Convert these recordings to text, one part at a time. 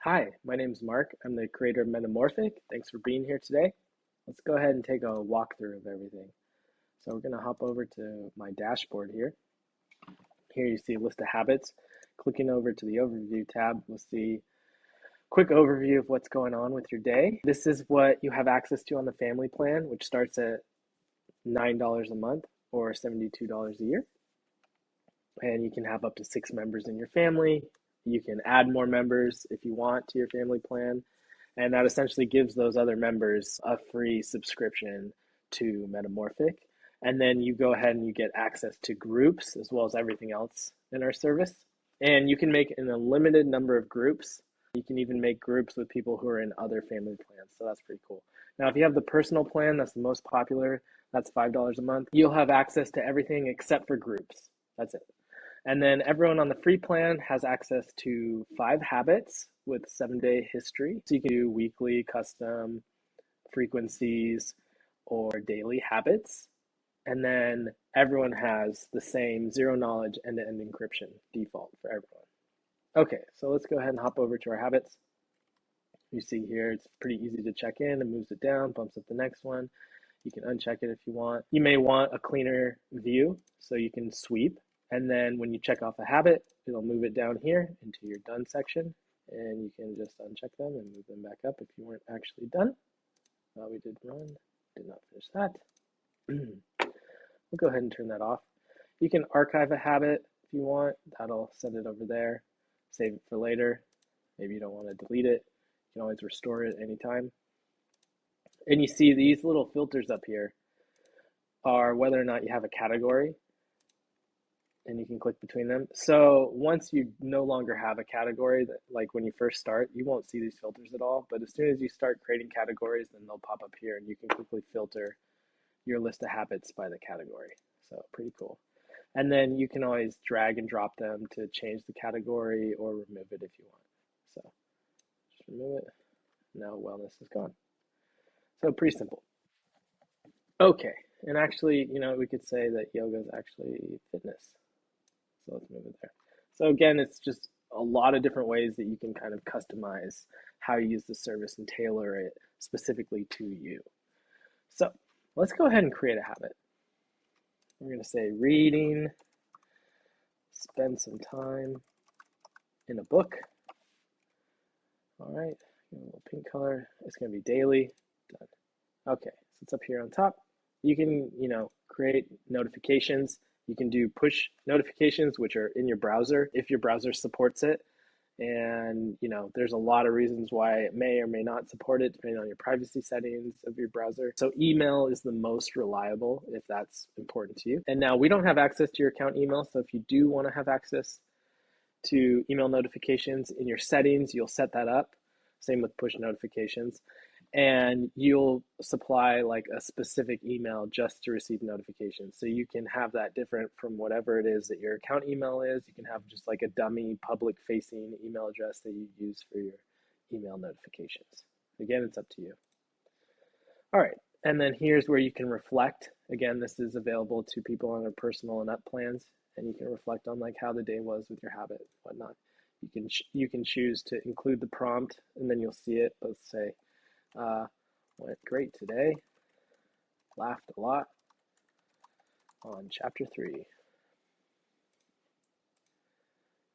Hi, my name is Mark. I'm the creator of Metamorphic. Thanks for being here today. Let's go ahead and take a walkthrough of everything. So we're going to hop over to my dashboard here. Here you see a list of habits. Clicking over to the Overview tab, we'll see a quick overview of what's going on with your day. This is what you have access to on the family plan, which starts at $9 a month or $72 a year. And you can have up to 6 members in your family. You can add more members if you want to your family plan. And that essentially gives those other members a free subscription to Metamorphic. And then you go ahead and you get access to groups as well as everything else in our service. And you can make an unlimited number of groups. You can even make groups with people who are in other family plans. So that's pretty cool. Now, if you have the personal plan, that's the most popular. That's $5 a month. You'll have access to everything except for groups. That's it. And then everyone on the free plan has access to 5 habits with 7-day history. So you can do weekly, custom, frequencies, or daily habits. And then everyone has the same zero knowledge end-to-end encryption default for everyone. Okay, so let's go ahead and hop over to our habits. You see here, it's pretty easy to check in. It moves it down, bumps up the next one. You can uncheck it if you want. You may want a cleaner view, so you can sweep. And then when you check off a habit, it'll move it down here into your done section. And you can just uncheck them and move them back up if you weren't actually done. We did run, did not finish that. We'll go ahead and turn that off. You can archive a habit if you want. That'll send it over there. Save it for later. Maybe you don't want to delete it. You can always restore it anytime. And you see these little filters up here are whether or not you have a category. And you can click between them. So once you no longer have a category, that like when you first start, you won't see these filters at all. But as soon as you start creating categories, then they'll pop up here and you can quickly filter your list of habits by the category. So pretty cool. And then you can always drag and drop them to change the category or remove it if you want. So just remove it. Now wellness is gone. So pretty simple. Okay, and actually, we could say that yoga is actually fitness. So let's move it there. So again, it's just a lot of different ways that you can kind of customize how you use the service and tailor it specifically to you. So let's go ahead and create a habit. We're going to say reading, spend some time in a book. All right, a little pink color. It's going to be daily. Done. Okay, so it's up here on top. You can, create notifications. You can do push notifications, which are in your browser if your browser supports it. And, there's a lot of reasons why it may or may not support it, depending on your privacy settings of your browser. So email is the most reliable if that's important to you. And now we don't have access to your account email. So if you do want to have access to email notifications in your settings, you'll set that up. Same with push notifications. And you'll supply like a specific email just to receive notifications. So you can have that different from whatever it is that your account email is. You can have just like a dummy public facing email address that you use for your email notifications. Again, it's up to you. All right, and then here's where you can reflect. Again, this is available to people on their personal and up plans, and you can reflect on like how the day was with your habit, whatnot. You can choose to include the prompt, and then you'll see it. Let's say, went great today, laughed a lot on chapter 3.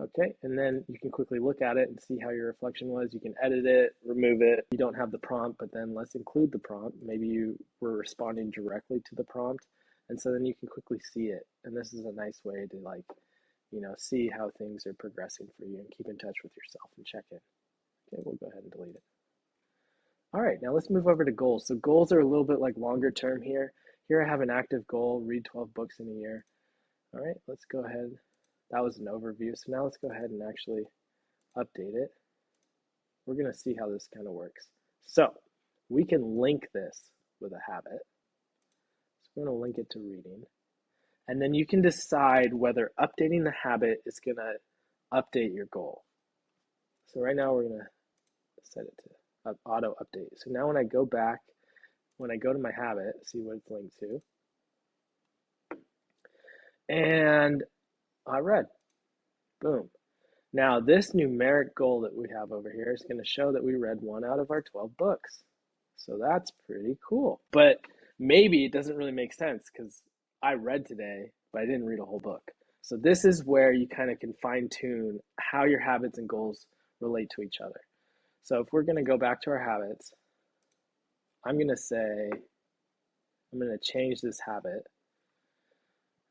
Okay, and then you can quickly look at it and see how your reflection was. You can edit it, remove it. You don't have the prompt, but then let's include the prompt. Maybe you were responding directly to the prompt, and so then you can quickly see it. And this is a nice way to see how things are progressing for you and keep in touch with yourself and check in. Okay, we'll go ahead and delete it. All right, now let's move over to goals. So goals are a little bit like longer term here. Here I have an active goal, read 12 books in a year. All right, let's go ahead. That was an overview. So now let's go ahead and actually update it. We're going to see how this kind of works. So we can link this with a habit. So we're going to link it to reading. And then you can decide whether updating the habit is going to update your goal. So right now we're going to set it to auto update. So now when I go back, when I go to my habit, see what it's linked to. And I read. Boom. Now, this numeric goal that we have over here is going to show that we read 1 out of our 12 books. So that's pretty cool. But maybe it doesn't really make sense because I read today, but I didn't read a whole book. So this is where you kind of can fine tune how your habits and goals relate to each other. So if we're going to go back to our habits, I'm going to change this habit.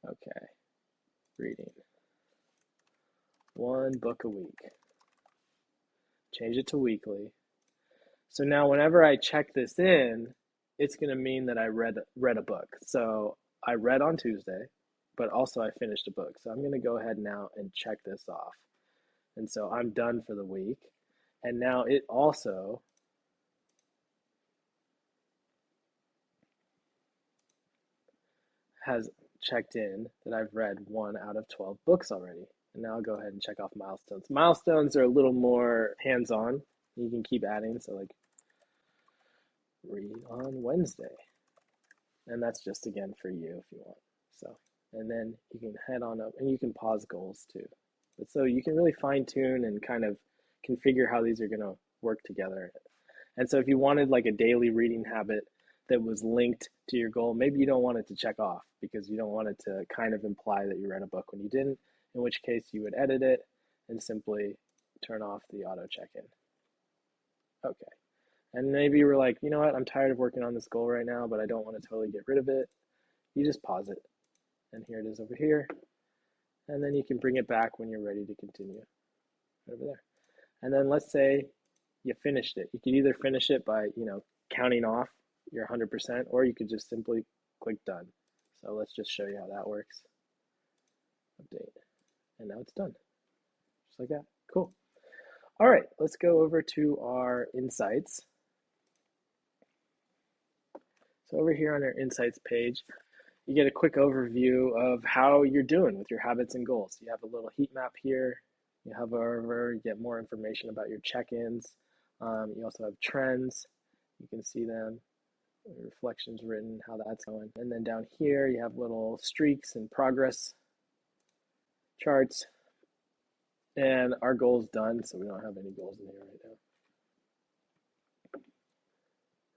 Okay, reading 1 book a week. Change it to weekly. So now whenever I check this in, it's going to mean that I read a book. So I read on Tuesday, but also I finished a book. So I'm going to go ahead now and check this off. And so I'm done for the week. And now it also has checked in that I've read 1 out of 12 books already. And now I'll go ahead and check off milestones. Milestones are a little more hands-on. You can keep adding, so like read on Wednesday. And that's just, again, for you if you want. So, and then you can head on up, and you can pause goals too. But so you can really fine-tune and kind of configure how these are going to work together. And so if you wanted like a daily reading habit that was linked to your goal, maybe you don't want it to check off because you don't want it to kind of imply that you read a book when you didn't, in which case you would edit it and simply turn off the auto check-in. Okay. And maybe you were like, you know what, I'm tired of working on this goal right now, but I don't want to totally get rid of it. You just pause it. And here it is over here. And then you can bring it back when you're ready to continue over there. And then let's say you finished it. You could either finish it by, counting off your 100%, or you could just simply click done. So let's just show you how that works. Update. And now it's done. Just like that. Cool. All right, let's go over to our insights. So over here on our insights page, you get a quick overview of how you're doing with your habits and goals. You have a little heat map here. You hover over, you get more information about your check-ins. You also have trends. You can see them, reflections written, how that's going. And then down here, you have little streaks and progress charts. And our goal is done, so we don't have any goals in here right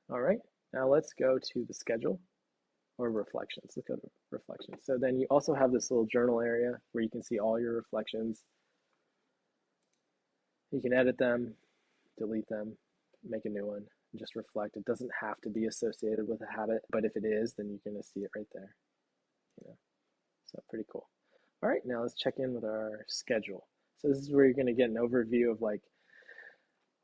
now. All right, now let's go to the schedule or reflections. Let's go to reflections. So then you also have this little journal area where you can see all your reflections. You can edit them, delete them, make a new one, and just reflect. It doesn't have to be associated with a habit, but if it is, then you're going to see it right there. So pretty cool. All right, now let's check in with our schedule. So this is where you're going to get an overview of like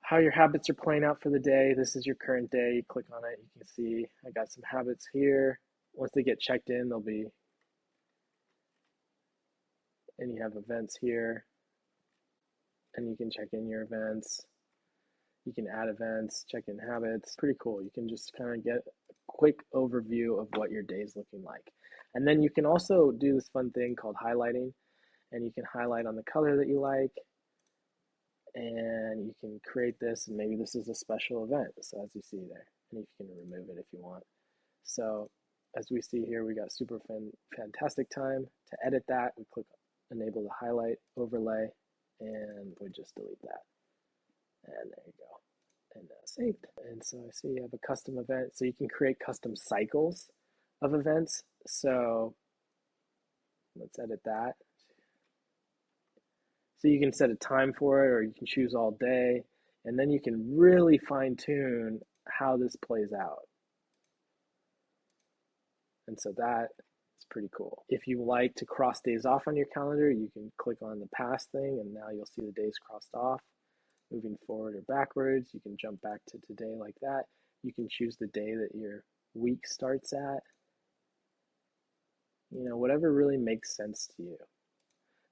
how your habits are playing out for the day. This is your current day. You click on it, you can see I got some habits here. Once they get checked in, they'll be, and you have events here, and you can check in your events. You can add events, check in habits. Pretty cool. You can just kind of get a quick overview of what your day is looking like. And then you can also do this fun thing called highlighting, and you can highlight on the color that you like, and you can create this, and maybe this is a special event, so as you see there, and you can remove it if you want. So as we see here, we got super fantastic time. To edit that, we click enable the highlight overlay, and we just delete that. And there you go, and saved. And so I see you have a custom event, so you can create custom cycles of events. So let's edit that. So you can set a time for it, or you can choose all day, and then you can really fine tune how this plays out. And so that is pretty cool. If you like to cross days off on your calendar, you can click on the past thing, and now you'll see the days crossed off. Moving forward or backwards, you can jump back to today like that. You can choose the day that your week starts at. Whatever really makes sense to you.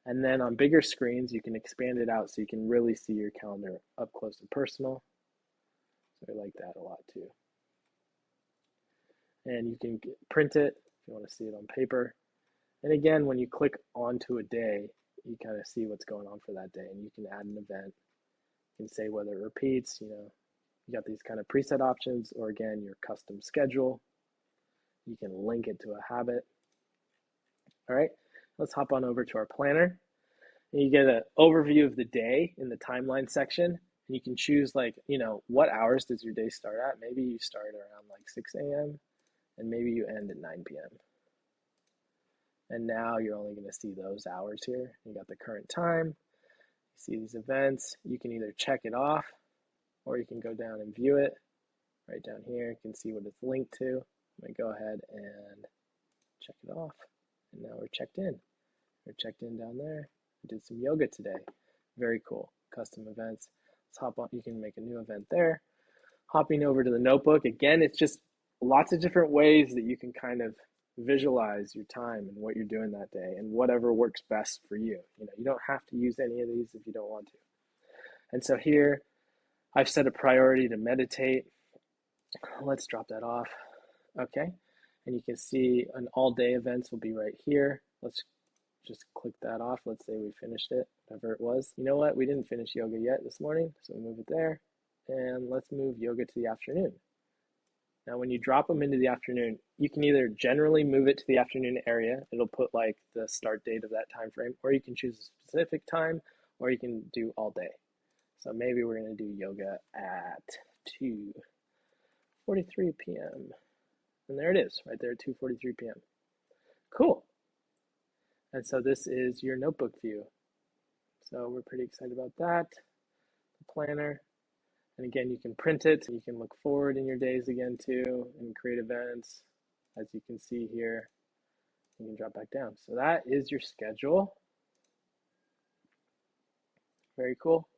And then on bigger screens, you can expand it out so you can really see your calendar up close and personal. So I like that a lot too. And you can print it if you want to see it on paper. And again, when you click onto a day, you kind of see what's going on for that day, and you can add an event. You can say whether it repeats, you got these kind of preset options, or again, your custom schedule. You can link it to a habit. All right, let's hop on over to our planner. And you get an overview of the day in the timeline section, and you can choose like, what hours does your day start at? Maybe you start around like 6 a.m. and maybe you end at 9 p.m. And now you're only going to see those hours here. You got the current time, you see these events. You can either check it off or you can go down and view it. Right down here, you can see what it's linked to. I'm going to go ahead and check it off. And now we're checked in. We're checked in down there. We did some yoga today. Very cool. Custom events. Let's hop on. You can make a new event there. Hopping over to the notebook. Again, it's just lots of different ways that you can kind of visualize your time and what you're doing that day and whatever works best for you. You don't have to use any of these if you don't want to. And so here, I've set a priority to meditate. Let's drop that off. Okay. And you can see an all day events will be right here. Let's just click that off. Let's say we finished it, whatever it was. You know what? We didn't finish yoga yet this morning, so we move it there. And let's move yoga to the afternoon. Now, when you drop them into the afternoon, you can either generally move it to the afternoon area. It'll put like the start date of that time frame, or you can choose a specific time, or you can do all day. So maybe we're going to do yoga at 2:43 p.m. And there it is, right there at 2:43 p.m. Cool. And so this is your notebook view. So we're pretty excited about that. The planner. And again, you can print it. You can look forward in your days again too and create events. As you can see here, you can drop back down. So that is your schedule. Very cool.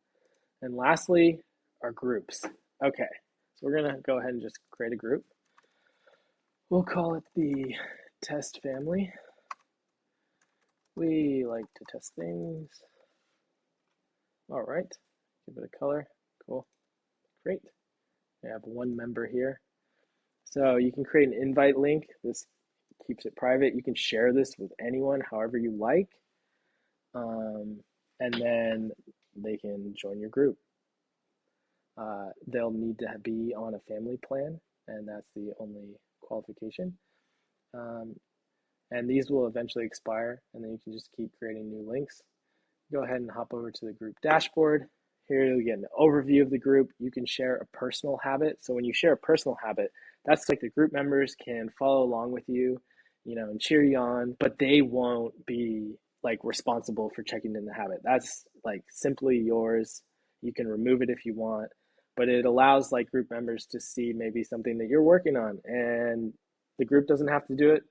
And lastly, our groups. Okay, so we're gonna go ahead and just create a group. We'll call it the test family. We like to test things. All right, give it a color. Cool. Great. I have one member here. So you can create an invite link. This keeps it private. You can share this with anyone however you like. And then they can join your group. They'll need to be on a family plan, and that's the only qualification. And these will eventually expire, and then you can just keep creating new links. Go ahead and hop over to the group dashboard. Here you'll get an overview of the group. You can share a personal habit. So when you share a personal habit, that's like the group members can follow along with you, and cheer you on, but they won't be like responsible for checking in the habit. That's like simply yours. You can remove it if you want, but it allows like group members to see maybe something that you're working on, and the group doesn't have to do it,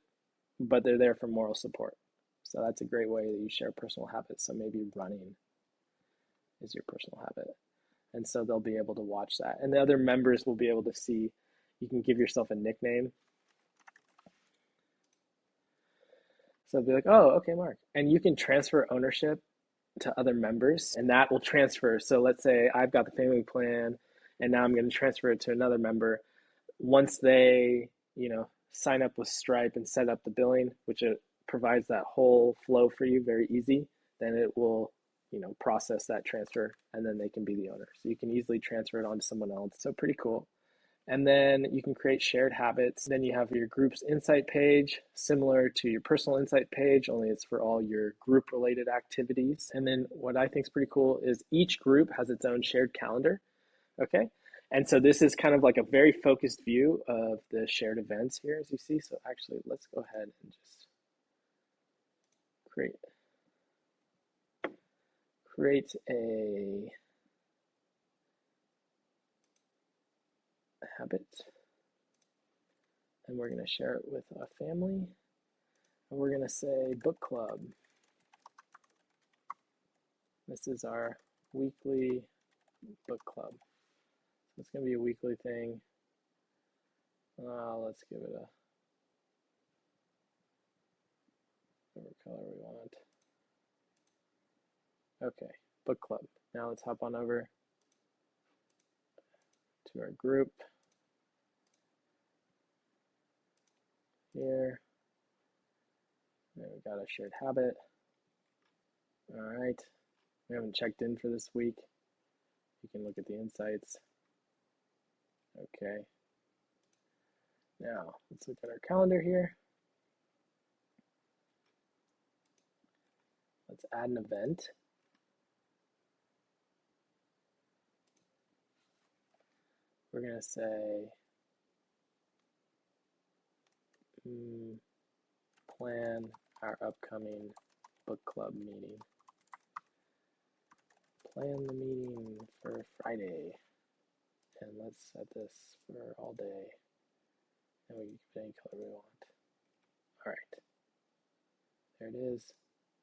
but they're there for moral support. So that's a great way that you share personal habits. So maybe running is your personal habit. And so they'll be able to watch that. And the other members will be able to see, you can give yourself a nickname. So they'll be like, oh, okay, Mark. And you can transfer ownership to other members, and that will transfer. So let's say I've got the family plan, and now I'm going to transfer it to another member. Once they, sign up with Stripe and set up the billing, which it provides that whole flow for you, very easy, then it will process that transfer, and then they can be the owner. So you can easily transfer it on to someone else. So pretty cool. And then you can create shared habits. Then you have your group's insight page, similar to your personal insight page, only it's for all your group related activities. And then what I think is pretty cool is each group has its own shared calendar. Okay. And so this is kind of like a very focused view of the shared events here, as you see. So actually, let's go ahead and just create a habit, and we're going to share it with a family, and we're going to say book club. This is our weekly book club. It's going to be a weekly thing. Let's give it a whatever color we want. Okay, book club. Now let's hop on over to our group here. There we got a shared habit. All right, we haven't checked in for this week. You can look at the insights. Okay, now let's look at our calendar here. Let's add an event. we're going to say plan our upcoming book club meeting. Plan the meeting for Friday. And let's set this for all day. And we can put any color we want. All right. There it is.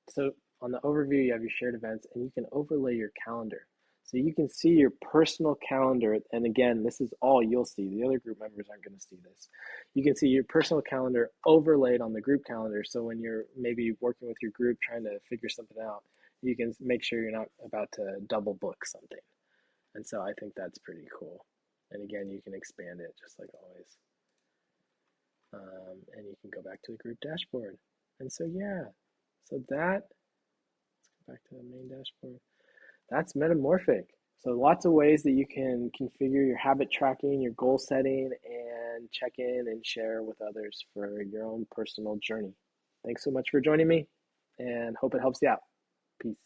So on the overview, you have your shared events, and you can overlay your calendar. So you can see your personal calendar, and again, this is all you'll see. The other group members aren't going to see this. You can see your personal calendar overlaid on the group calendar, so when you're maybe working with your group trying to figure something out, you can make sure you're not about to double book something. And so I think that's pretty cool. And again, you can expand it just like always. And you can go back to the group dashboard. And so yeah, so that, let's go back to the main dashboard. That's Metamorphic. So lots of ways that you can configure your habit tracking, your goal setting, and check in and share with others for your own personal journey. Thanks so much for joining me, and hope it helps you out. Peace.